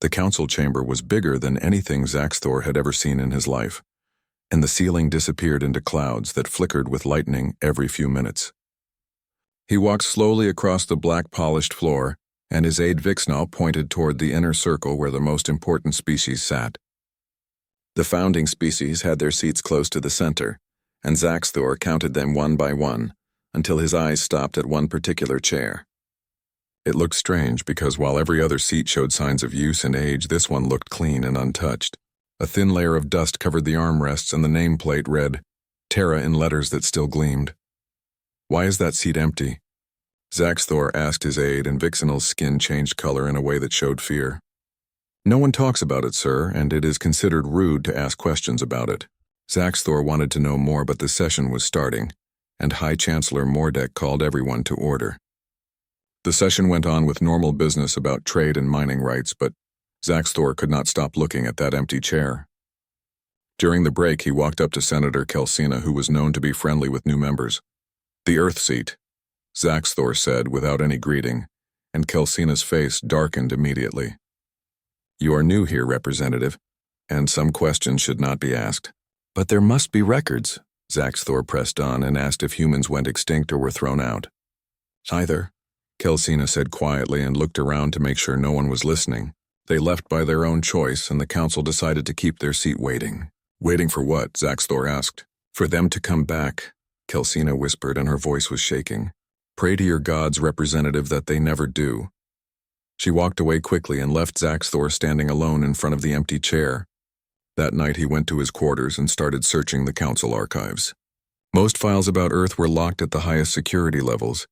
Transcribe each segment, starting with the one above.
The council chamber was bigger than anything Zaxthor had ever seen in his life, and the ceiling disappeared into clouds that flickered with lightning every few minutes. He walked slowly across the black polished floor, and his aide Vixnall pointed toward the inner circle where the most important species sat. The founding species had their seats close to the center, and Zaxthor counted them one by one, until his eyes stopped at one particular chair. It looked strange because while every other seat showed signs of use and age, this one looked clean and untouched. A thin layer of dust covered the armrests and the nameplate read, Terra in letters that still gleamed. "Why is that seat empty?" Zaxthor asked his aide, and Vixnall's skin changed color in a way that showed fear. "No one talks about it, sir, and it is considered rude to ask questions about it." Zaxthor wanted to know more, but the session was starting, and High Chancellor Mordek called everyone to order. The session went on with normal business about trade and mining rights, but Zaxthor could not stop looking at that empty chair. During the break, he walked up to Senator Kelsina, who was known to be friendly with new members. "The Earth seat," Zaxthor said without any greeting, and Kelsina's face darkened immediately. "You are new here, Representative, and some questions should not be asked." "But there must be records," Zaxthor pressed on and asked if humans went extinct or were thrown out. "Neither," Kelsina said quietly and looked around to make sure no one was listening. They left by their own choice, and the council decided to keep their seat waiting. "Waiting for what?" Zaxthor asked. "For them to come back," Kelsina whispered, and her voice was shaking. "Pray to your gods, Representative, that they never do." She walked away quickly and left Zaxthor standing alone in front of the empty chair. That night he went to his quarters and started searching the council archives. Most files about Earth were locked at the highest security levels,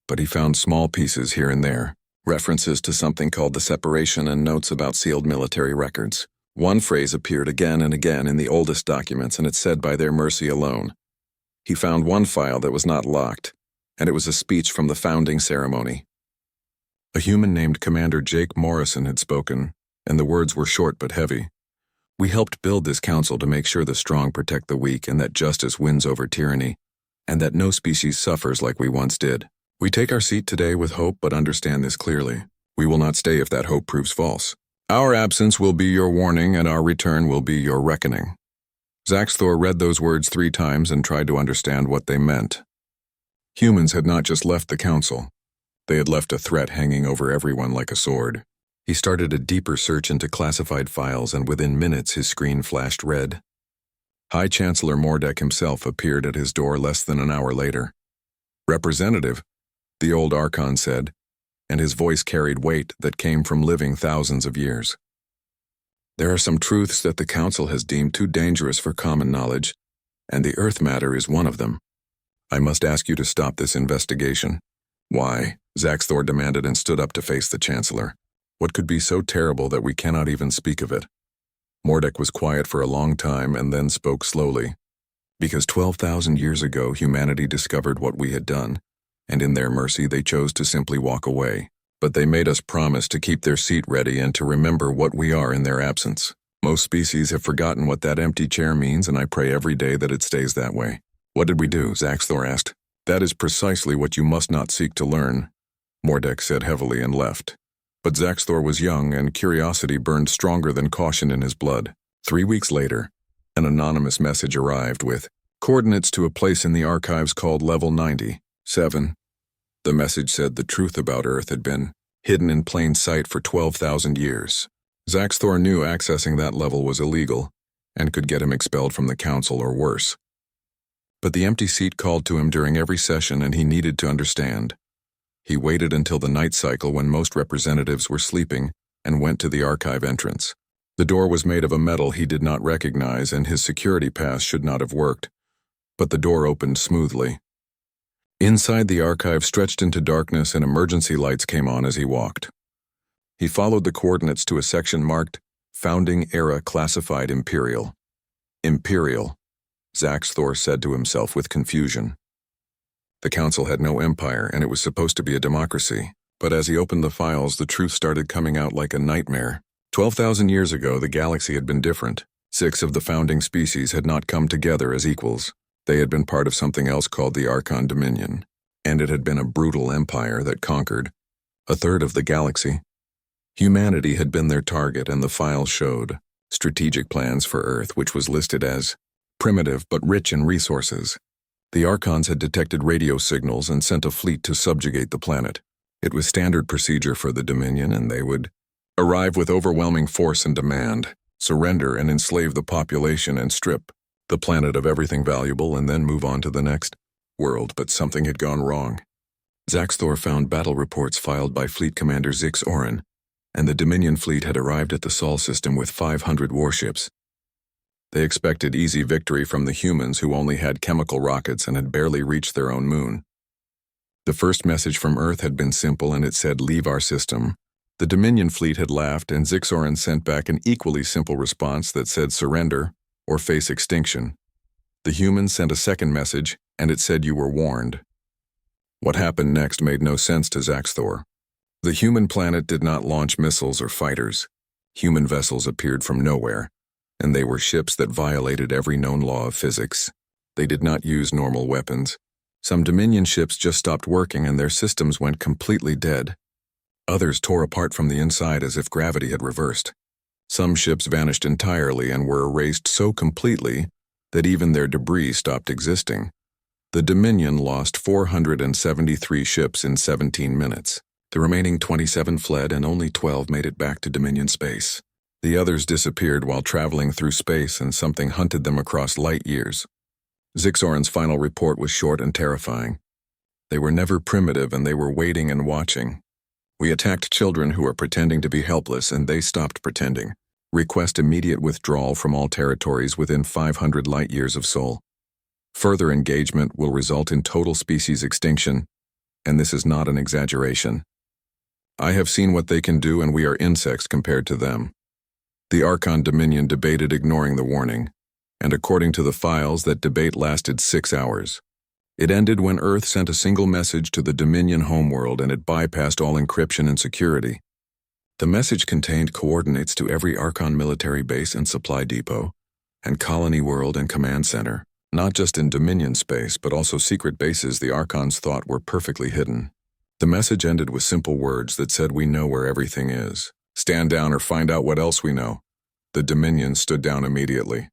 but he found small pieces here and there, references to something called the separation and notes about sealed military records. One phrase appeared again and again in the oldest documents, and it said, "By their mercy alone." He found one file that was not locked, and it was a speech from the founding ceremony. A human named Commander Jake Morrison had spoken, and the words were short but heavy. "We helped build this council to make sure the strong protect the weak and that justice wins over tyranny, and that no species suffers like we once did. We take our seat today with hope but understand this clearly. We will not stay if that hope proves false. Our absence will be your warning and our return will be your reckoning." Zaxthor read those words 3 times and tried to understand what they meant. Humans had not just left the council. They had left a threat hanging over everyone like a sword. He started a deeper search into classified files, and within minutes his screen flashed red. High Chancellor Mordek himself appeared at his door less than an hour later. "Representative," the old Archon said, and his voice carried weight that came from living thousands of years. "There are some truths that the Council has deemed too dangerous for common knowledge, and the Earth matter is one of them. I must ask you to stop this investigation." "Why?" Zaxthor demanded and stood up to face the Chancellor. "What could be so terrible that we cannot even speak of it?" Mordek was quiet for a long time and then spoke slowly. "Because 12,000 years ago humanity discovered what we had done, and in their mercy they chose to simply walk away. But they made us promise to keep their seat ready and to remember what we are in their absence. Most species have forgotten what that empty chair means, and I pray every day that it stays that way." "What did we do?" Zaxthor asked. "That is precisely what you must not seek to learn," Mordek said heavily and left. But Zaxthor was young, and curiosity burned stronger than caution in his blood. 3 weeks later, an anonymous message arrived with coordinates to a place in the archives called Level 97. The message said the truth about Earth had been hidden in plain sight for 12,000 years. Zaxthor knew accessing that level was illegal and could get him expelled from the council or worse. But the empty seat called to him during every session, and he needed to understand. He waited until the night cycle when most representatives were sleeping and went to the archive entrance. The door was made of a metal he did not recognize, and his security pass should not have worked, but the door opened smoothly. Inside, the archive stretched into darkness and emergency lights came on as he walked. He followed the coordinates to a section marked Founding Era Classified Imperial. Imperial, Zaxthor said to himself with confusion. The council had no empire, and it was supposed to be a democracy. But as he opened the files, the truth started coming out like a nightmare. 12,000 years ago, the galaxy had been different. 6 of the founding species had not come together as equals. They had been part of something else called the Archon Dominion, and it had been a brutal empire that conquered a third of the galaxy. Humanity had been their target, and the file showed strategic plans for Earth, which was listed as primitive but rich in resources. The Archons had detected radio signals and sent a fleet to subjugate the planet. It was standard procedure for the Dominion, and they would arrive with overwhelming force and demand, surrender and enslave the population and strip the planet of everything valuable, and then move on to the next world. But something had gone wrong. Zaxthor found battle reports filed by Fleet Commander Zix Orin, and the Dominion fleet had arrived at the Sol system with 500 warships. They expected easy victory from the humans, who only had chemical rockets and had barely reached their own moon. The first message from Earth had been simple, and it said, "Leave our system." The Dominion fleet had laughed, and Zix Orin sent back an equally simple response that said, "Surrender or face extinction." The humans sent a second message, and it said, "You were warned." What happened next made no sense to Zaxthor. The human planet did not launch missiles or fighters. Human vessels appeared from nowhere, and they were ships that violated every known law of physics. They did not use normal weapons. Some Dominion ships just stopped working, and their systems went completely dead. Others tore apart from the inside as if gravity had reversed. Some ships vanished entirely and were erased so completely that even their debris stopped existing. The Dominion lost 473 ships in 17 minutes. The remaining 27 fled, and only 12 made it back to Dominion space. The others disappeared while traveling through space, and something hunted them across light years. Zix Orin's final report was short and terrifying. They were never primitive, and they were waiting and watching. "We attacked children who are pretending to be helpless, and they stopped pretending. Request immediate withdrawal from all territories within 500 light years of Sol. Further engagement will result in total species extinction, and this is not an exaggeration. I have seen what they can do, and we are insects compared to them." The Archon Dominion debated, ignoring the warning, and according to the files, that debate lasted 6 hours. It ended when Earth sent a single message to the Dominion homeworld, and it bypassed all encryption and security. The message contained coordinates to every Archon military base and supply depot, and colony world and command center, not just in Dominion space, but also secret bases the Archons thought were perfectly hidden. The message ended with simple words that said, "We know where everything is. Stand down or find out what else we know." The Dominion stood down immediately.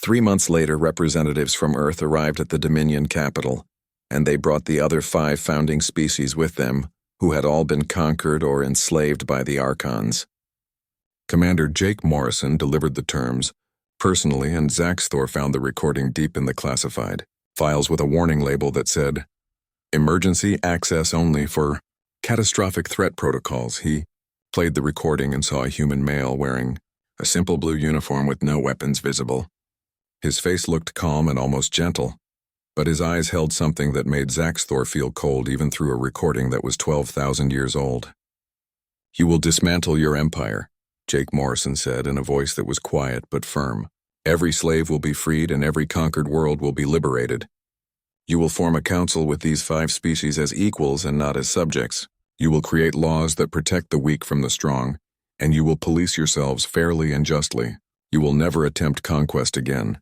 3 months later, representatives from Earth arrived at the Dominion capital, and they brought the other 5 founding species with them, who had all been conquered or enslaved by the Archons. Commander Jake Morrison delivered the terms personally, and Zaxthor found the recording deep in the classified files with a warning label that said, "Emergency access only for catastrophic threat protocols." He played the recording and saw a human male wearing a simple blue uniform with no weapons visible. His face looked calm and almost gentle, but his eyes held something that made Zaxthor feel cold even through a recording that was 12,000 years old. "You will dismantle your empire," Jake Morrison said in a voice that was quiet but firm. "Every slave will be freed, and every conquered world will be liberated. You will form a council with these 5 species as equals and not as subjects. You will create laws that protect the weak from the strong, and you will police yourselves fairly and justly. You will never attempt conquest again."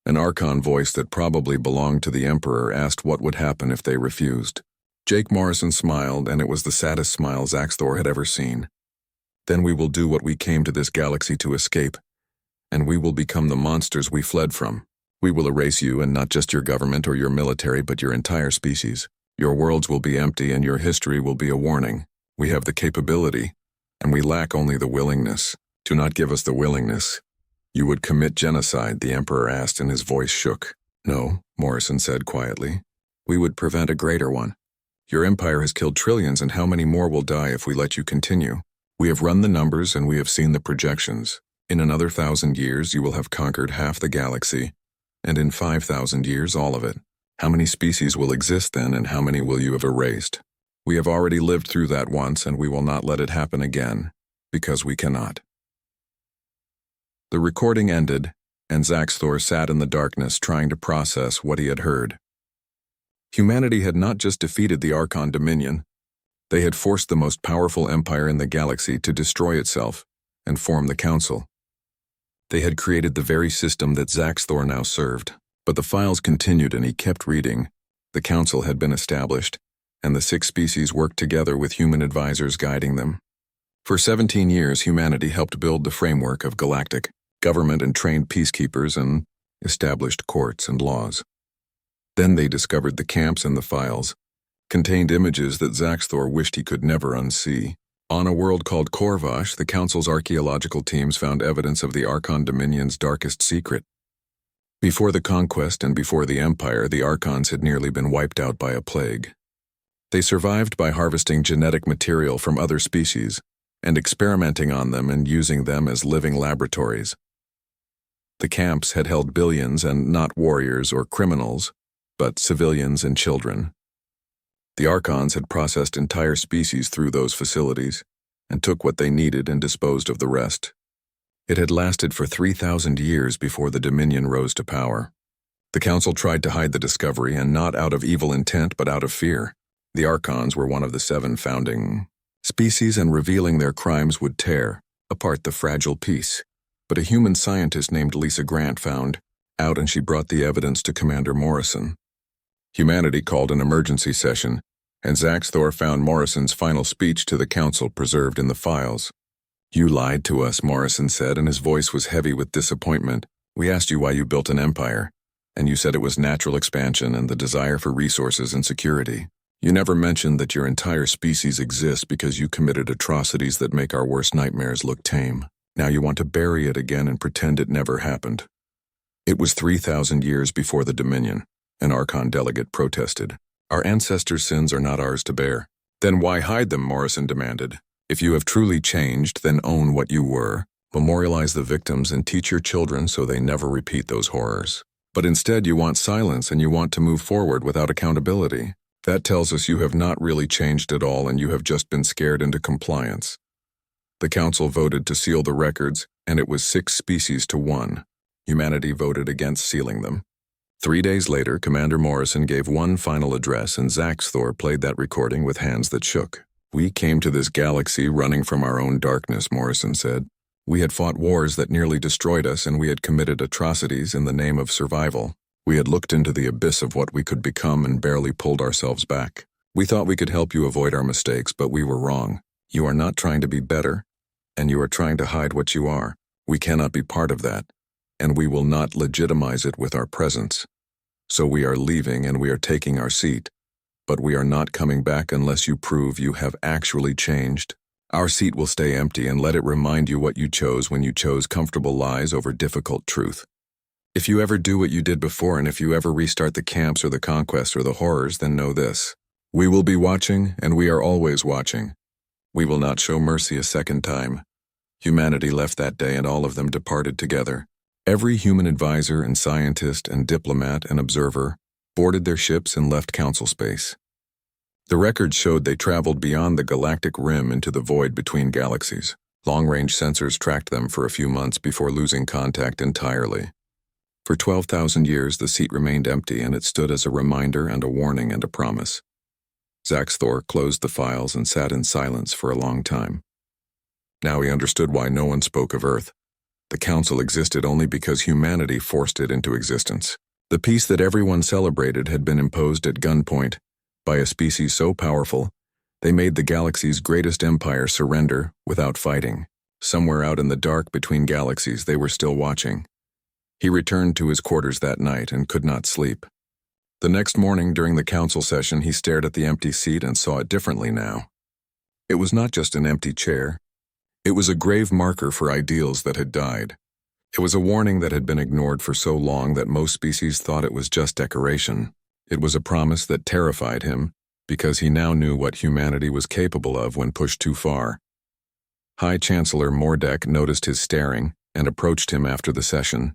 An Archon voice that probably belonged to the Emperor asked what would happen if they refused. Jake Morrison smiled, and it was the saddest smile Zaxthor had ever seen. "Then we will do what we came to this galaxy to escape, and we will become the monsters we fled from. We will erase you, and not just your government or your military, but your entire species. Your worlds will be empty, and your history will be a warning. We have the capability, and we lack only the willingness. Do not give us the willingness." "You would commit genocide?" the Emperor asked, and his voice shook. "No," Morrison said quietly. "We would prevent a greater one. Your empire has killed trillions, and how many more will die if we let you continue? We have run the numbers, and we have seen the projections. In another 1,000 years, you will have conquered half the galaxy, and in 5,000 years, all of it. How many species will exist then, and how many will you have erased? We have already lived through that once, and we will not let it happen again, because we cannot." The recording ended, and Zaxthor sat in the darkness trying to process what he had heard. Humanity had not just defeated the Archon Dominion, they had forced the most powerful empire in the galaxy to destroy itself and form the Council. They had created the very system that Zaxthor now served. But the files continued, and he kept reading. The Council had been established, and the 6 species worked together with human advisors guiding them. For 17 years, humanity helped build the framework of Galactic, government and trained peacekeepers and established courts and laws. Then they discovered the camps and the files, contained images that Zaxthor wished he could never unsee. On a world called Korvash, the Council's archaeological teams found evidence of the Archon Dominion's darkest secret. Before the conquest and before the Empire, the Archons had nearly been wiped out by a plague. They survived by harvesting genetic material from other species and experimenting on them and using them as living laboratories. The camps had held billions, and not warriors or criminals, but civilians and children. The Archons had processed entire species through those facilities and took what they needed and disposed of the rest. It had lasted for 3,000 years before the Dominion rose to power. The Council tried to hide the discovery, and not out of evil intent but out of fear. The Archons were one of the 7 founding species, and revealing their crimes would tear apart the fragile peace. But a human scientist named Lisa Grant found out, and she brought the evidence to Commander Morrison. Humanity called an emergency session, and Zaxthor found Morrison's final speech to the Council preserved in the files. "You lied to us," Morrison said, and his voice was heavy with disappointment. "We asked you why you built an empire, and you said it was natural expansion and the desire for resources and security. You never mentioned that your entire species exists because you committed atrocities that make our worst nightmares look tame. Now you want to bury it again and pretend it never happened." It was 3,000 years before the Dominion. An Archon delegate protested. "Our ancestors' sins are not ours to bear." "Then why hide them?" Morrison demanded. "If you have truly changed, then own what you were, memorialize the victims, and teach your children so they never repeat those horrors. But instead you want silence, and you want to move forward without accountability. That tells us you have not really changed at all, and you have just been scared into compliance." The Council voted to seal the records, and it was 6 species to 1. Humanity voted against sealing them. 3 days later, Commander Morrison gave one final address, and Zaxthor played that recording with hands that shook. "We came to this galaxy running from our own darkness," Morrison said. "We had fought wars that nearly destroyed us, and we had committed atrocities in the name of survival. We had looked into the abyss of what we could become and barely pulled ourselves back. We thought we could help you avoid our mistakes, but we were wrong. You are not trying to be better, and you are trying to hide what you are. We cannot be part of that, and we will not legitimize it with our presence. So we are leaving, and we are taking our seat, but we are not coming back unless you prove you have actually changed. Our seat will stay empty, and let it remind you what you chose when you chose comfortable lies over difficult truth. If you ever do what you did before, and if you ever restart the camps or the conquest or the horrors, then know this: we will be watching, and we are always watching. We will not show mercy a second time." Humanity left that day, and all of them departed together. Every human advisor and scientist and diplomat and observer boarded their ships and left Council space. The records showed they traveled beyond the galactic rim into the void between galaxies. Long-range sensors tracked them for a few months before losing contact entirely. For 12,000 years, the seat remained empty, and it stood as a reminder and a warning and a promise. Zaxthor closed the files and sat in silence for a long time. Now he understood why no one spoke of Earth. The Council existed only because humanity forced it into existence. The peace that everyone celebrated had been imposed at gunpoint by a species so powerful, they made the galaxy's greatest empire surrender without fighting. Somewhere out in the dark between galaxies, they were still watching. He returned to his quarters that night and could not sleep. The next morning, during the Council session, he stared at the empty seat and saw it differently now. It was not just an empty chair. It was a grave marker for ideals that had died. It was a warning that had been ignored for so long that most species thought it was just decoration. It was a promise that terrified him, because he now knew what humanity was capable of when pushed too far. High Chancellor Mordek noticed his staring and approached him after the session.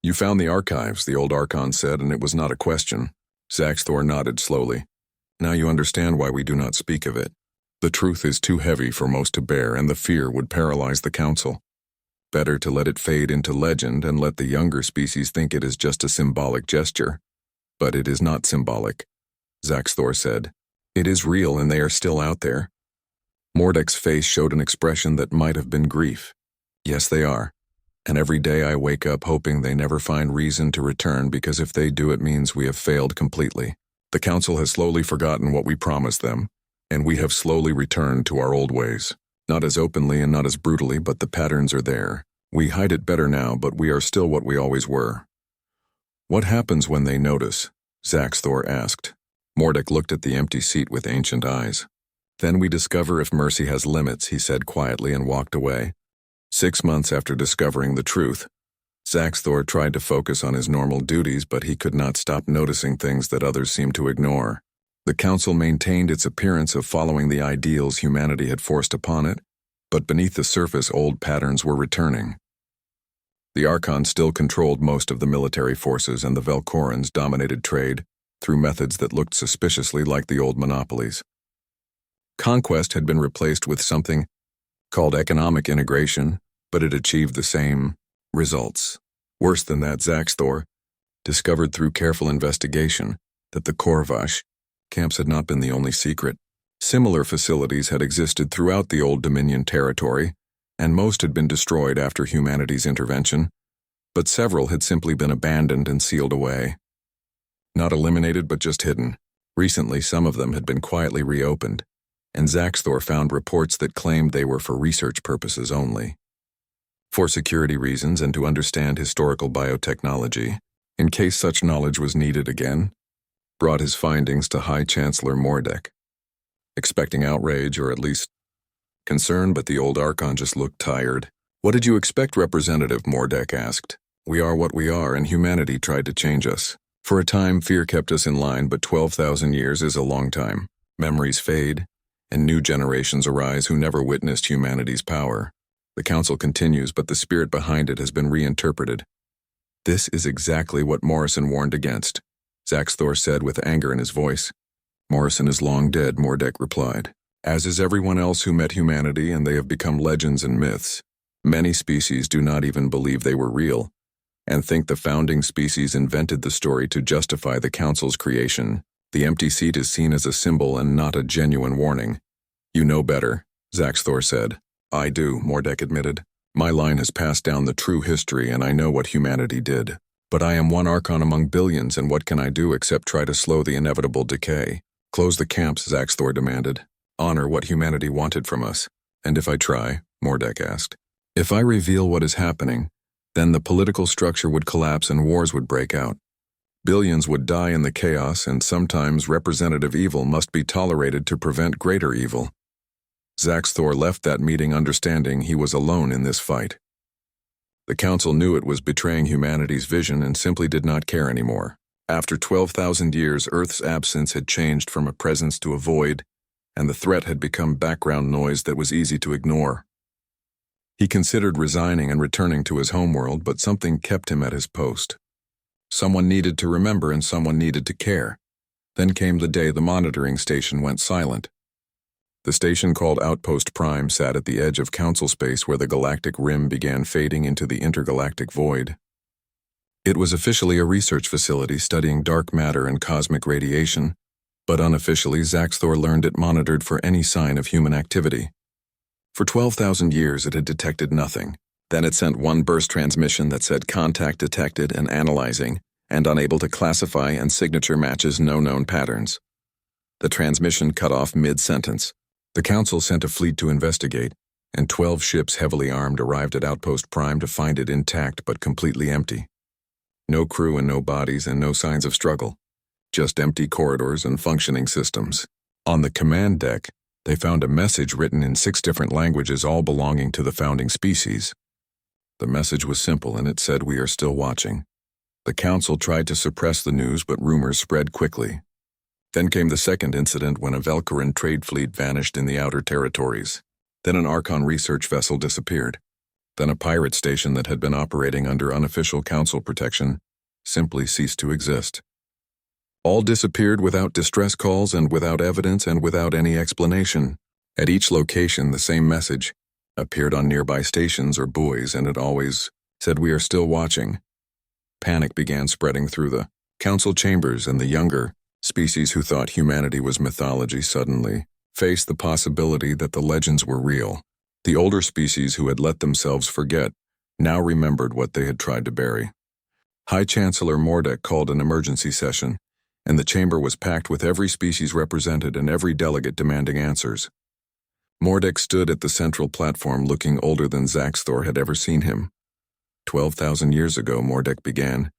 "You found the archives," the old Archon said, and it was not a question. Zaxthor nodded slowly. "Now you understand why we do not speak of it. The truth is too heavy for most to bear, and the fear would paralyze the Council. Better to let it fade into legend and let the younger species think it is just a symbolic gesture. But it is not symbolic," Zaxthor said. "It is real, and they are still out there." Mordek's face showed an expression that might have been grief. "Yes, they are. And every day I wake up hoping they never find reason to return, because if they do, it means we have failed completely. The Council has slowly forgotten what we promised them, and we have slowly returned to our old ways." Not as openly and not as brutally, but the patterns are there. We hide it better now, but we are still what we always were. What happens when they notice? Zaxthor asked. Mordek looked at the empty seat with ancient eyes. Then we discover if mercy has limits, he said quietly and walked away. 6 months after discovering the truth, Zaxthor tried to focus on his normal duties, but he could not stop noticing things that others seemed to ignore. The council maintained its appearance of following the ideals humanity had forced upon it, but beneath the surface old patterns were returning. The Archons still controlled most of the military forces, and the Velkorans dominated trade through methods that looked suspiciously like the old monopolies. Conquest had been replaced with something called economic integration, but it achieved the same results. Worse than that, Zaxthor discovered through careful investigation that the Korvash camps had not been the only secret. Similar facilities had existed throughout the Old Dominion territory, and most had been destroyed after humanity's intervention, but several had simply been abandoned and sealed away. Not eliminated, but just hidden. Recently, some of them had been quietly reopened, and Zaxthor found reports that claimed they were for research purposes only. For security reasons and to understand historical biotechnology, in case such knowledge was needed again, brought his findings to High Chancellor Mordek. Expecting outrage, or at least concern, but the old Archon just looked tired. What did you expect, Representative? Mordek asked. We are what we are, and humanity tried to change us. For a time, fear kept us in line, but 12,000 years is a long time. Memories fade, and new generations arise who never witnessed humanity's power. The council continues, but the spirit behind it has been reinterpreted. This is exactly what Morrison warned against, Zaxthor said with anger in his voice. Morrison is long dead, Mordek replied, as is everyone else who met humanity, and they have become legends and myths. Many species do not even believe they were real, and think the founding species invented the story to justify the council's creation. The empty seat is seen as a symbol and not a genuine warning. You know better, Zaxthor said. I do, Mordek admitted. My line has passed down the true history, and I know what humanity did. But I am one Archon among billions, and what can I do except try to slow the inevitable decay? Close the camps, Zaxthor demanded. Honor what humanity wanted from us. And if I try, Mordek asked. If I reveal what is happening, then the political structure would collapse and wars would break out. Billions would die in the chaos, and sometimes representative evil must be tolerated to prevent greater evil. Zaxthor left that meeting understanding he was alone in this fight. The council knew it was betraying humanity's vision and simply did not care anymore. After 12,000 years, Earth's absence had changed from a presence to a void, and the threat had become background noise that was easy to ignore. He considered resigning and returning to his homeworld, but something kept him at his post. Someone needed to remember and someone needed to care. Then came the day the monitoring station went silent. The station called Outpost Prime sat at the edge of council space where the galactic rim began fading into the intergalactic void. It was officially a research facility studying dark matter and cosmic radiation, but unofficially Zaxthor learned it monitored for any sign of human activity. For 12,000 years it had detected nothing. Then it sent one burst transmission that said contact detected and analyzing, and unable to classify, and signature matches no known patterns. The transmission cut off mid-sentence. The council sent a fleet to investigate, and 12 ships heavily armed arrived at Outpost Prime to find it intact but completely empty. No crew and no bodies and no signs of struggle. Just empty corridors and functioning systems. On the command deck, they found a message written in 6 different languages, all belonging to the founding species. The message was simple, and it said, "We are still watching." The council tried to suppress the news, but rumors spread quickly. Then came the second incident when a Velkoran trade fleet vanished in the outer territories. Then an Archon research vessel disappeared. Then a pirate station that had been operating under unofficial council protection simply ceased to exist. All disappeared without distress calls and without evidence and without any explanation. At each location, the same message appeared on nearby stations or buoys, and it always said, "We are still watching." Panic began spreading through the council chambers, and the younger species who thought humanity was mythology suddenly faced the possibility that the legends were real. The older species who had let themselves forget now remembered what they had tried to bury. High Chancellor Mordek called an emergency session, and the chamber was packed with every species represented and every delegate demanding answers. Mordek stood at the central platform looking older than Zaxthor had ever seen him. 12,000 years ago, Mordek began,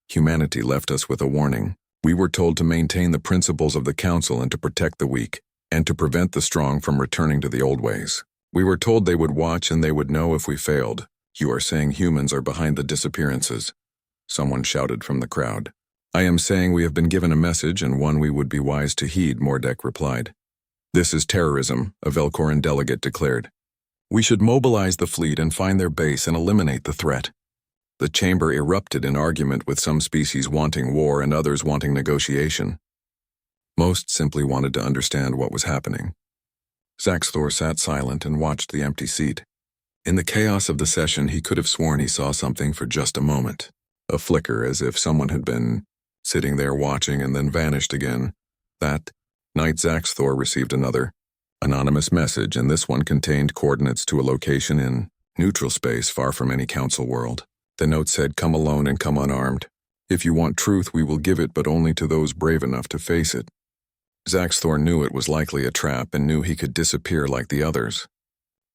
humanity left us with a warning. We were told to maintain the principles of the Council and to protect the weak, and to prevent the strong from returning to the old ways. We were told they would watch and they would know if we failed. You are saying humans are behind the disappearances, someone shouted from the crowd. I am saying we have been given a message and one we would be wise to heed, Mordek replied. This is terrorism, a Velcoran delegate declared. We should mobilize the fleet and find their base and eliminate the threat. The chamber erupted in argument, with some species wanting war and others wanting negotiation. Most simply wanted to understand what was happening. Zaxthor sat silent and watched the empty seat. In the chaos of the session, he could have sworn he saw something for just a moment. A flicker, as if someone had been sitting there watching and then vanished again. That night, Zaxthor received another anonymous message, and this one contained coordinates to a location in neutral space far from any council world. The note said, "Come alone and come unarmed. If you want truth, we will give it, but only to those brave enough to face it." Zaxthor knew it was likely a trap and knew he could disappear like the others.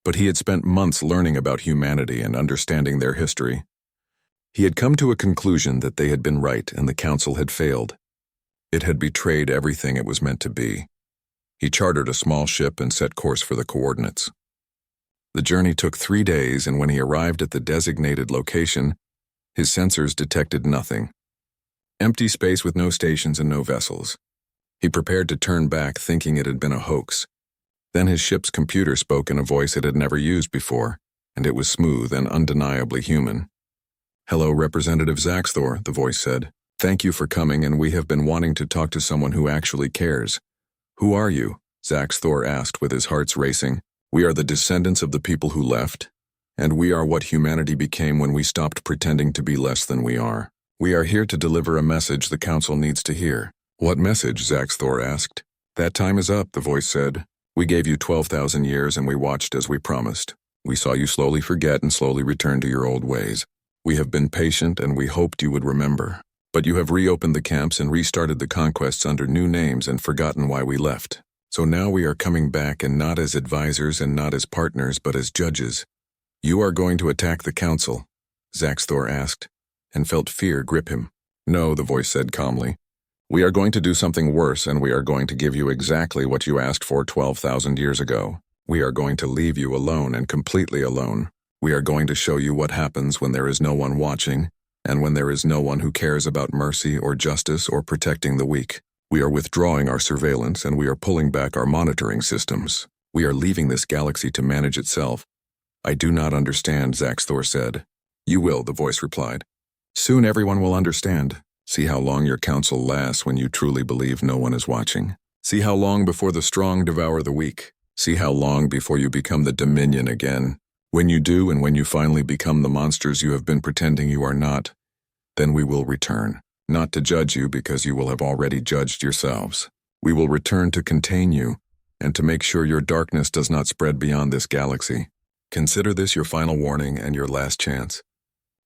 But he had spent months learning about humanity and understanding their history. He had come to a conclusion that they had been right and the Council had failed. It had betrayed everything it was meant to be. He chartered a small ship and set course for the coordinates. The journey took 3 days, and when he arrived at the designated location, his sensors detected nothing. Empty space with no stations and no vessels. He prepared to turn back, thinking it had been a hoax. Then his ship's computer spoke in a voice it had never used before, and it was smooth and undeniably human. "Hello, Representative Zaxthor," the voice said. "Thank you for coming, and we have been wanting to talk to someone who actually cares." "Who are you?" Zaxthor asked with his hearts racing. "We are the descendants of the people who left, and we are what humanity became when we stopped pretending to be less than we are. We are here to deliver a message the Council needs to hear." "What message?" Zaxthor asked. "That time is up," the voice said. "We gave you 12,000 years and we watched as we promised. We saw you slowly forget and slowly return to your old ways. We have been patient and we hoped you would remember. But you have reopened the camps and restarted the conquests under new names and forgotten why we left. So now we are coming back, and not as advisors and not as partners, but as judges. You are going to attack the Council?" Zaxthor asked, and felt fear grip him. "No," the voice said calmly. "We are going to do something worse, and we are going to give you exactly what you asked for 12,000 years ago. We are going to leave you alone and completely alone. We are going to show you what happens when there is no one watching, and when there is no one who cares about mercy or justice or protecting the weak. We are withdrawing our surveillance and we are pulling back our monitoring systems. We are leaving this galaxy to manage itself." "I do not understand," Zaxthor said. "You will," the voice replied. "Soon everyone will understand. See how long your council lasts when you truly believe no one is watching. See how long before the strong devour the weak. See how long before you become the Dominion again. When you do, and when you finally become the monsters you have been pretending you are not, then we will return. Not to judge you, because you will have already judged yourselves. We will return to contain you, and to make sure your darkness does not spread beyond this galaxy. Consider this your final warning and your last chance.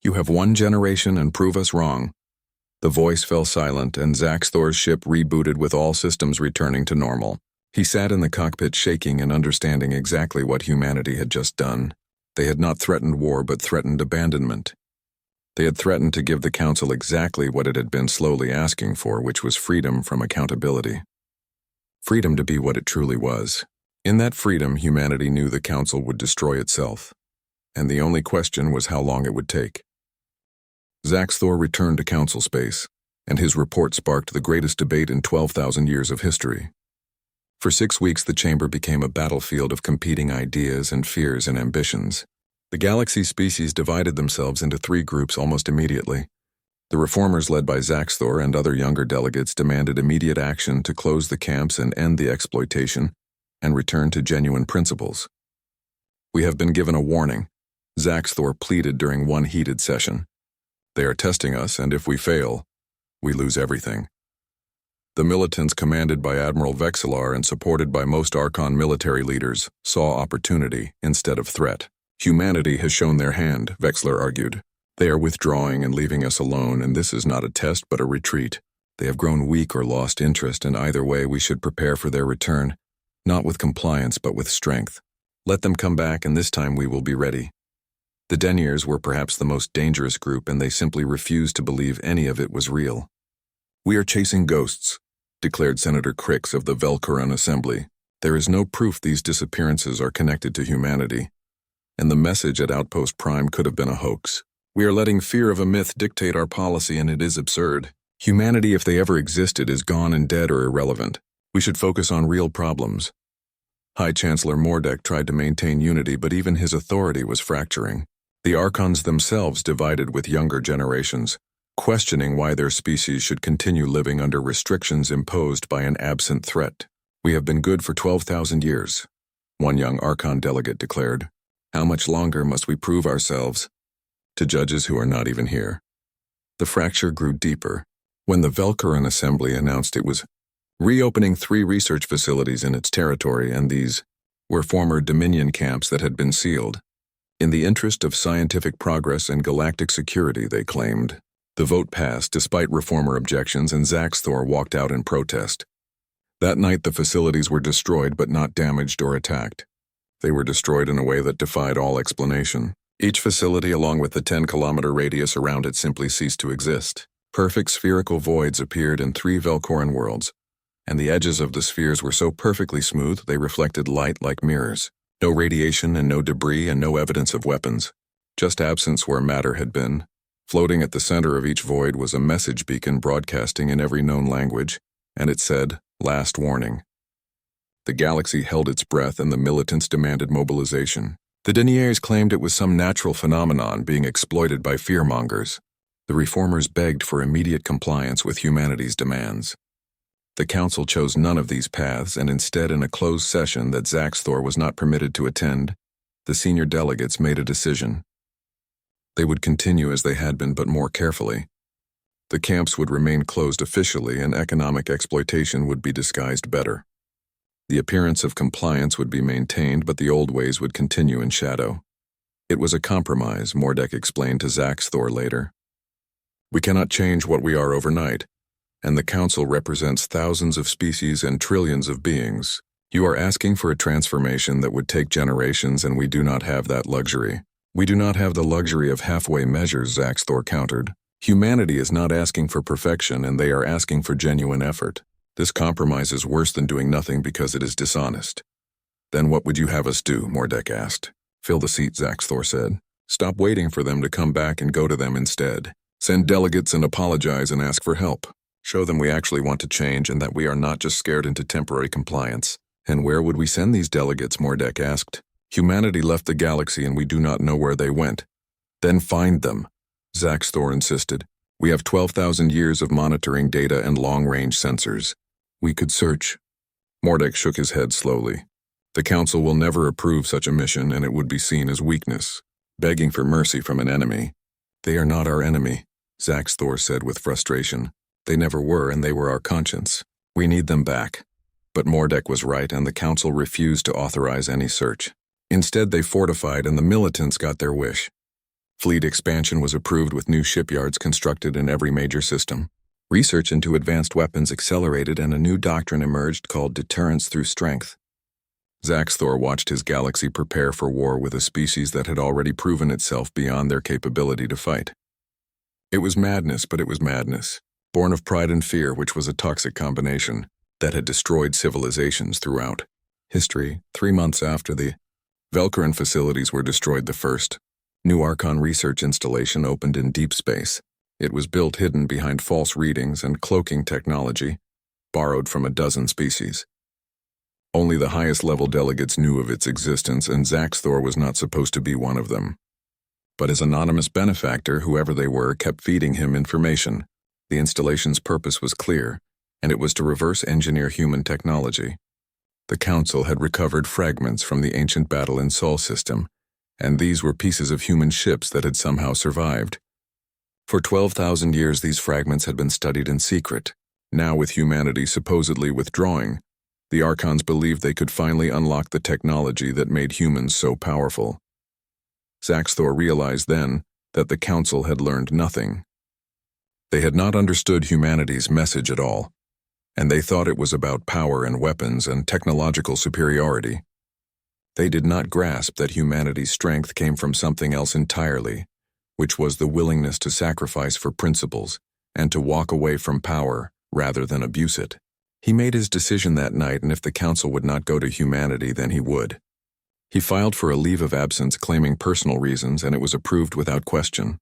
You have 1 generation and prove us wrong." The voice fell silent, and Zaxthor's ship rebooted with all systems returning to normal. He sat in the cockpit shaking and understanding exactly what humanity had just done. They had not threatened war, but threatened abandonment. They had threatened to give the Council exactly what it had been slowly asking for, which was freedom from accountability. Freedom to be what it truly was. In that freedom, humanity knew the Council would destroy itself, and the only question was how long it would take. Zaxthor returned to Council space, and his report sparked the greatest debate in 12,000 years of history. For 6 weeks, the chamber became a battlefield of competing ideas and fears and ambitions. The galaxy species divided themselves into 3 groups almost immediately. The reformers, led by Zaxthor and other younger delegates, demanded immediate action to close the camps and end the exploitation, and return to genuine principles. "We have been given a warning," Zaxthor pleaded during one heated session. "They are testing us, and if we fail, we lose everything." The militants, commanded by Admiral Vexillar and supported by most Archon military leaders, saw opportunity instead of threat. "Humanity has shown their hand," Vexillar argued. "They are withdrawing and leaving us alone, and this is not a test but a retreat. They have grown weak or lost interest, and either way we should prepare for their return, not with compliance but with strength. Let them come back, and this time we will be ready. The Deniers were perhaps the most dangerous group, and they simply refused to believe any of it was real. "We are chasing ghosts," declared Senator Crix of the Velcoran Assembly. "There is no proof these disappearances are connected to humanity, and the message at Outpost Prime could have been a hoax. We are letting fear of a myth dictate our policy, and it is absurd. Humanity, if they ever existed, is gone and dead or irrelevant. We should focus on real problems." High Chancellor Mordek tried to maintain unity, but even his authority was fracturing. The Archons themselves divided with younger generations, questioning why their species should continue living under restrictions imposed by an absent threat. "We have been good for 12,000 years, one young Archon delegate declared. "How much longer must we prove ourselves to judges who are not even here?" The fracture grew deeper when the Velcoran Assembly announced it was reopening 3 research facilities in its territory, and these were former Dominion camps that had been sealed. In the interest of scientific progress and galactic security, they claimed. The vote passed despite reformer objections, and Zaxthor walked out in protest. That night the facilities were destroyed but not damaged or attacked. They were destroyed in a way that defied all explanation. Each facility, along with the 10-kilometer radius around it, simply ceased to exist. Perfect spherical voids appeared in 3 Velcoran worlds, and the edges of the spheres were so perfectly smooth they reflected light like mirrors. No radiation and no debris and no evidence of weapons. Just absence where matter had been. Floating at the center of each void was a message beacon broadcasting in every known language, and it said, "Last warning." The galaxy held its breath, and the militants demanded mobilization. The Deniers claimed it was some natural phenomenon being exploited by fearmongers. The reformers begged for immediate compliance with humanity's demands. The Council chose none of these paths, and instead, in a closed session that Zaxthor was not permitted to attend, the senior delegates made a decision. They would continue as they had been, but more carefully. The camps would remain closed officially, and economic exploitation would be disguised better. The appearance of compliance would be maintained, but the old ways would continue in shadow. It was a compromise, Mordek explained to Zaxthor later. "We cannot change what we are overnight, and the Council represents thousands of species and trillions of beings. You are asking for a transformation that would take generations, and we do not have that luxury. We do not have the luxury of halfway measures," Zaxthor countered. "Humanity is not asking for perfection, and they are asking for genuine effort. This compromise is worse than doing nothing because it is dishonest." "Then what would you have us do?" Mordek asked. "Fill the seat," Zaxthor said. "Stop waiting for them to come back and go to them instead. Send delegates and apologize and ask for help. Show them we actually want to change and that we are not just scared into temporary compliance." "And where would we send these delegates?" Mordek asked. "Humanity left the galaxy and we do not know where they went." "Then find them," Zaxthor insisted. "We have 12,000 years of monitoring data and long-range sensors. We could search." Mordek shook his head slowly. "The Council will never approve such a mission, and it would be seen as weakness, begging for mercy from an enemy." "They are not our enemy," Zaxthor said with frustration. "They never were, and they were our conscience. We need them back." But Mordek was right, and the Council refused to authorize any search. Instead, they fortified, and the militants got their wish. Fleet expansion was approved, with new shipyards constructed in every major system. Research into advanced weapons accelerated, and a new doctrine emerged called deterrence through strength. Zaxthor watched his galaxy prepare for war with a species that had already proven itself beyond their capability to fight. It was madness, but it was madness, born of pride and fear, which was a toxic combination that had destroyed civilizations throughout history. 3 months after the Velcoran facilities were destroyed, the first new Archon research installation opened in deep space. It was built hidden behind false readings and cloaking technology, borrowed from a dozen species. Only the highest-level delegates knew of its existence, and Zaxthor was not supposed to be one of them. But his anonymous benefactor, whoever they were, kept feeding him information. The installation's purpose was clear, and it was to reverse engineer human technology. The Council had recovered fragments from the ancient battle in Sol system, and these were pieces of human ships that had somehow survived. For 12,000 years these fragments had been studied in secret. Now, with humanity supposedly withdrawing, the Archons believed they could finally unlock the technology that made humans so powerful. Zaxthor realized then that the Council had learned nothing. They had not understood humanity's message at all, and they thought it was about power and weapons and technological superiority. They did not grasp that humanity's strength came from something else entirely, which was the willingness to sacrifice for principles and to walk away from power rather than abuse it. He made his decision that night, and if the council would not go to humanity, then he would. He filed for a leave of absence claiming personal reasons, and it was approved without question.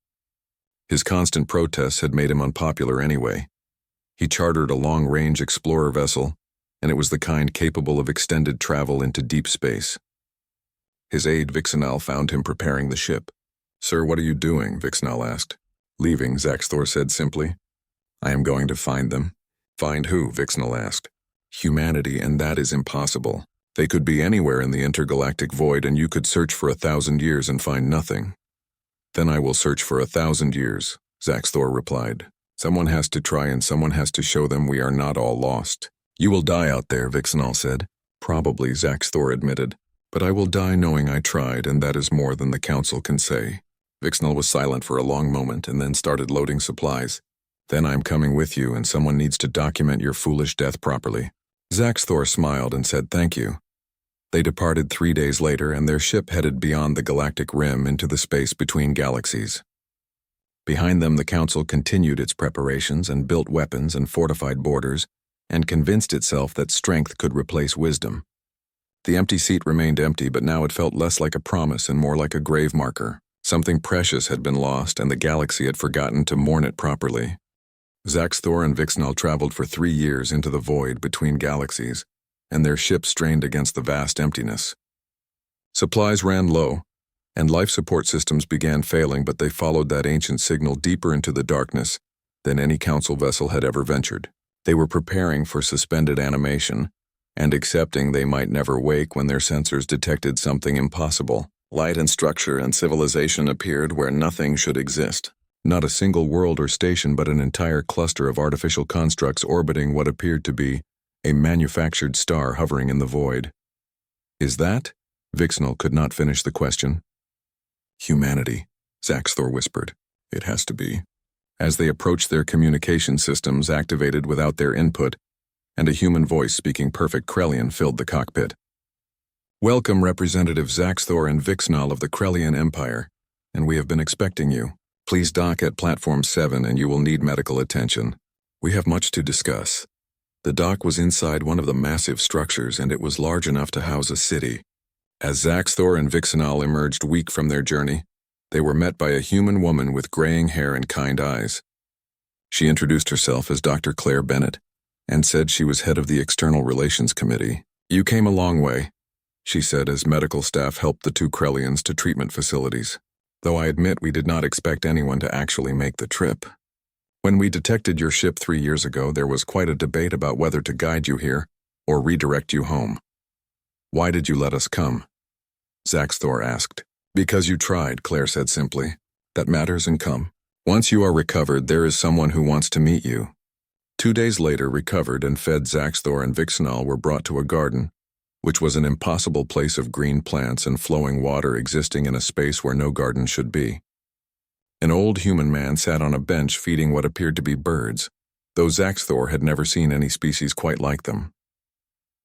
His constant protests had made him unpopular anyway. He chartered a long-range explorer vessel, and it was the kind capable of extended travel into deep space. His aide, Vixenal, found him preparing the ship. "Sir, what are you doing?" Vixenal asked. "Leaving," Zaxthor said simply. "I am going to find them." "Find who?" Vixenal asked. "Humanity, and that is impossible. They could be anywhere in the intergalactic void, and you could search for 1,000 years and find nothing." "Then I will search for 1,000 years," Zaxthor replied. "Someone has to try, and someone has to show them we are not all lost." "You will die out there," Vixenal said. "Probably," Zaxthor admitted. "But I will die knowing I tried, and that is more than the council can say." Vixenal was silent for a long moment and then started loading supplies. "Then I'm coming with you, and someone needs to document your foolish death properly." Zaxthor smiled and said thank you. They departed 3 days later, and their ship headed beyond the galactic rim into the space between galaxies. Behind them, the council continued its preparations and built weapons and fortified borders, and convinced itself that strength could replace wisdom. The empty seat remained empty, but now it felt less like a promise and more like a grave marker. Something precious had been lost, and the galaxy had forgotten to mourn it properly. Zaxthor and Vixenal traveled for 3 years into the void between galaxies, and their ship strained against the vast emptiness. Supplies ran low, and life support systems began failing, but they followed that ancient signal deeper into the darkness than any council vessel had ever ventured. They were preparing for suspended animation, and accepting they might never wake when their sensors detected something impossible. Light and structure and civilization appeared where nothing should exist. Not a single world or station, but an entire cluster of artificial constructs orbiting what appeared to be a manufactured star hovering in the void. "Is that?" Vixenal could not finish the question. "Humanity," Zaxthor whispered. "It has to be." As they approached, their communication systems activated without their input, and a human voice speaking perfect Krellian filled the cockpit. "Welcome, Representative Zaxthor and Vixenal of the Krellian Empire, and we have been expecting you. Please dock at Platform 7 and you will need medical attention. We have much to discuss." The dock was inside one of the massive structures, and it was large enough to house a city. As Zaxthor and Vixenal emerged weak from their journey, they were met by a human woman with graying hair and kind eyes. She introduced herself as Dr. Claire Bennett, and said she was head of the External Relations Committee. "You came a long way," she said as medical staff helped the 2 Krellians to treatment facilities. "Though I admit we did not expect anyone to actually make the trip. When we detected your ship 3 years ago, there was quite a debate about whether to guide you here or redirect you home." "Why did you let us come?" Zaxthor asked. "Because you tried," Claire said simply. "That matters, and come. Once you are recovered, there is someone who wants to meet you." 2 days later, recovered and fed Zaxthor and Vixenal were brought to a garden, which was an impossible place of green plants and flowing water existing in a space where no garden should be. An old human man sat on a bench feeding what appeared to be birds, though Zaxthor had never seen any species quite like them.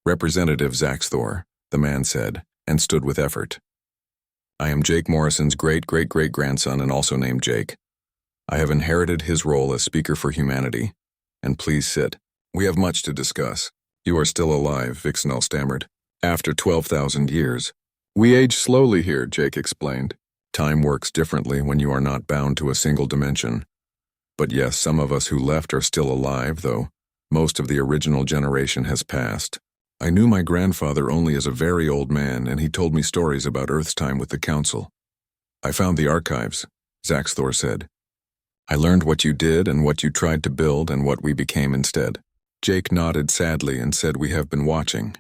"Representative Zaxthor," the man said, and stood with effort. "I am Jake Morrison's great-great-great-grandson, and also named Jake. I have inherited his role as Speaker for Humanity. And please sit. We have much to discuss." "You are still alive," Vixenal stammered. "After 12,000 years. We age slowly here," Jake explained. "Time works differently when you are not bound to a single dimension. But yes, some of us who left are still alive, though most of the original generation has passed. I knew my grandfather only as a very old man, and he told me stories about Earth's time with the Council. I found the archives," Zaxthor said. "I learned what you did and what you tried to build and what we became instead." Jake nodded sadly and said, "We have been watching.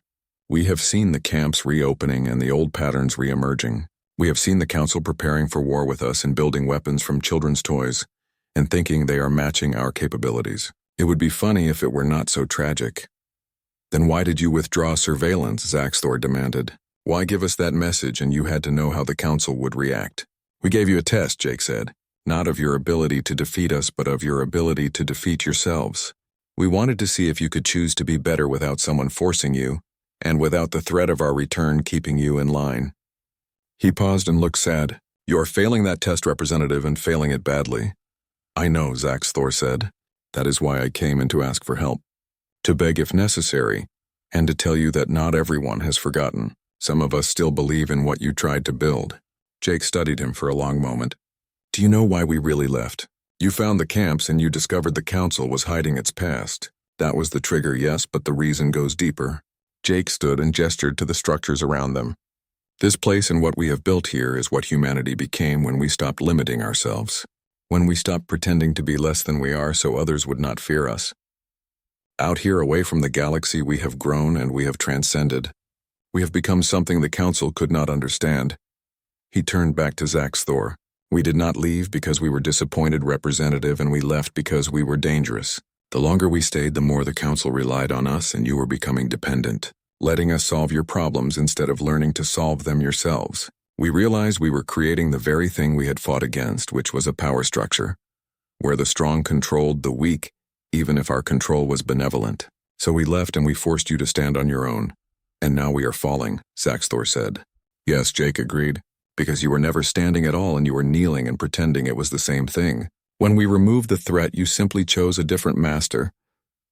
We have seen the camps reopening and the old patterns re-emerging. We have seen the Council preparing for war with us and building weapons from children's toys and thinking they are matching our capabilities. It would be funny if it were not so tragic." "Then why did you withdraw surveillance?" Zaxthor demanded. "Why give us that message and you had to know how the Council would react?" "We gave you a test," Jake said. "Not of your ability to defeat us, but of your ability to defeat yourselves. We wanted to see if you could choose to be better without someone forcing you, and without the threat of our return keeping you in line. He paused and looked sad. You are failing that test, Representative, and failing it badly. I know, Zaxthor said. That is why I came in to ask for help. To beg if necessary, and to tell you that not everyone has forgotten. Some of us still believe in what you tried to build. Jake studied him for a long moment. Do you know why we really left? You found the camps and you discovered the council was hiding its past. That was the trigger, yes, but the reason goes deeper. Jake stood and gestured to the structures around them. This place and what we have built here is what humanity became when we stopped limiting ourselves. When we stopped pretending to be less than we are so others would not fear us. Out here away from the galaxy we have grown and we have transcended. We have become something the council could not understand. He turned back to Zaxthor. We did not leave because we were disappointed, Representative, and we left because we were dangerous. The longer we stayed, the more the council relied on us and you were becoming dependent, letting us solve your problems instead of learning to solve them yourselves. We realized we were creating the very thing we had fought against, which was a power structure, where the strong controlled the weak, even if our control was benevolent. So we left and we forced you to stand on your own. And now we are falling, Zaxthor said. Yes, Jake agreed, because you were never standing at all and you were kneeling and pretending it was the same thing. When we removed the threat, you simply chose a different master,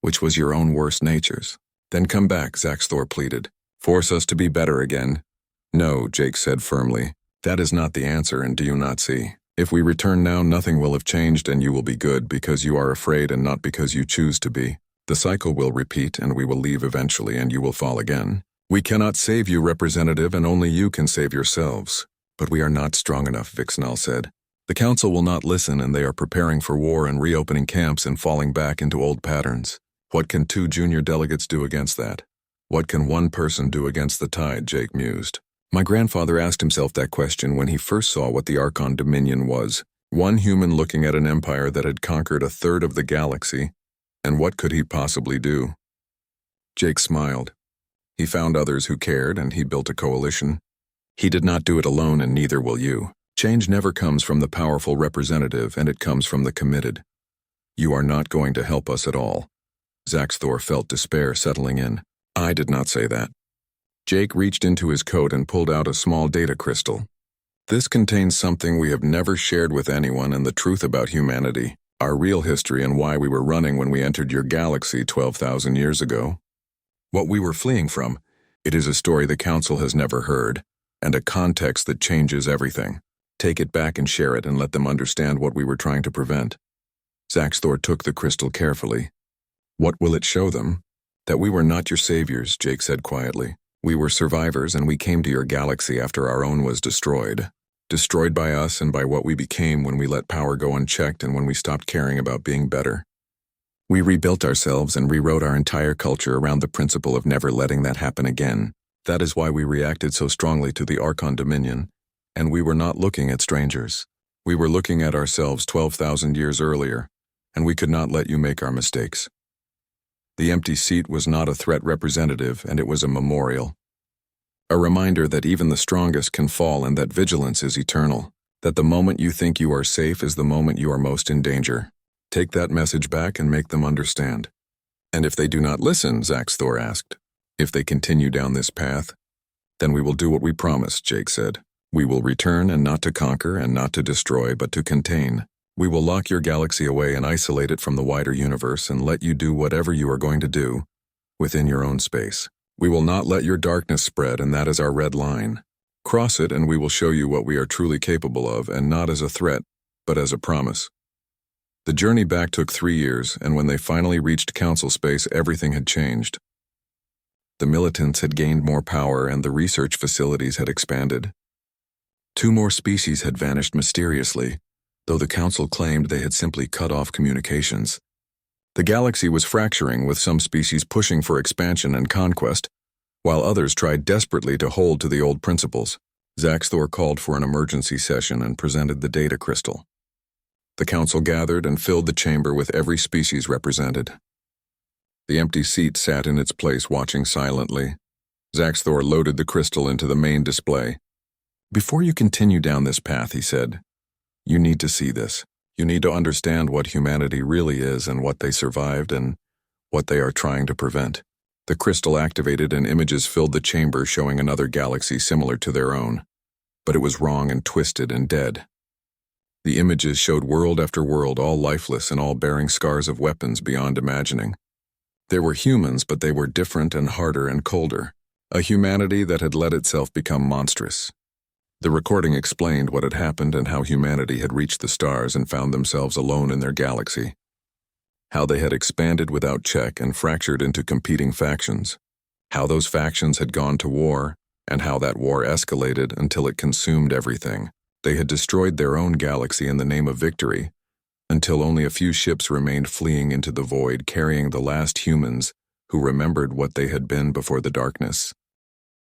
which was your own worst natures. Then come back, Zaxthor pleaded. Force us to be better again. No, Jake said firmly. That is not the answer, and do you not see? If we return now, nothing will have changed and you will be good because you are afraid and not because you choose to be. The cycle will repeat and we will leave eventually and you will fall again. We cannot save you, Representative, and only you can save yourselves. But we are not strong enough, Vixnell said. The council will not listen and they are preparing for war and reopening camps and falling back into old patterns. What can 2 junior delegates do against that? What can one person do against the tide, Jake mused. My grandfather asked himself that question when he first saw what the Archon Dominion was. One human looking at an empire that had conquered 1/3 of the galaxy. And what could he possibly do? Jake smiled. He found others who cared and he built a coalition. He did not do it alone and neither will you. Change never comes from the powerful representative and it comes from the committed. You are not going to help us at all. Zaxthor felt despair settling in. I did not say that. Jake reached into his coat and pulled out a small data crystal. This contains something we have never shared with anyone and the truth about humanity, our real history and why we were running when we entered your galaxy 12,000 years ago. What we were fleeing from. It is a story the council has never heard, and a context that changes everything. Take it back and share it and let them understand what we were trying to prevent. Zaxthor took the crystal carefully. What will it show them? That we were not your saviors, Jake said quietly. We were survivors and we came to your galaxy after our own was destroyed. Destroyed by us and by what we became when we let power go unchecked and when we stopped caring about being better. We rebuilt ourselves and rewrote our entire culture around the principle of never letting that happen again. That is why we reacted so strongly to the Archon Dominion, and we were not looking at strangers. We were looking at ourselves 12,000 years earlier, and we could not let you make our mistakes. The empty seat was not a threat, Representative, and it was a memorial. A reminder that even the strongest can fall and that vigilance is eternal. That the moment you think you are safe is the moment you are most in danger. Take that message back and make them understand. And if they do not listen, Zaxthor asked, if they continue down this path, then we will do what we promised, Jake said. We will return and not to conquer and not to destroy, but to contain. We will lock your galaxy away and isolate it from the wider universe and let you do whatever you are going to do within your own space. We will not let your darkness spread, and that is our red line. Cross it and we will show you what we are truly capable of, and not as a threat, but as a promise. The journey back took 3 years, and when they finally reached council space, everything had changed. The militants had gained more power and the research facilities had expanded. 2 more species had vanished mysteriously, though the council claimed they had simply cut off communications. The galaxy was fracturing, with some species pushing for expansion and conquest, while others tried desperately to hold to the old principles. Zaxthor called for an emergency session and presented the data crystal. The council gathered and filled the chamber with every species represented. The empty seat sat in its place, watching silently. Zaxthor loaded the crystal into the main display. Before you continue down this path, he said, you need to see this. You need to understand what humanity really is and what they survived and what they are trying to prevent. The crystal activated and images filled the chamber showing another galaxy similar to their own. But it was wrong and twisted and dead. The images showed world after world, all lifeless and all bearing scars of weapons beyond imagining. There were humans, but they were different and harder and colder. A humanity that had let itself become monstrous. The recording explained what had happened and how humanity had reached the stars and found themselves alone in their galaxy. How they had expanded without check and fractured into competing factions. How those factions had gone to war, and how that war escalated until it consumed everything. They had destroyed their own galaxy in the name of victory, until only a few ships remained fleeing into the void, carrying the last humans who remembered what they had been before the darkness.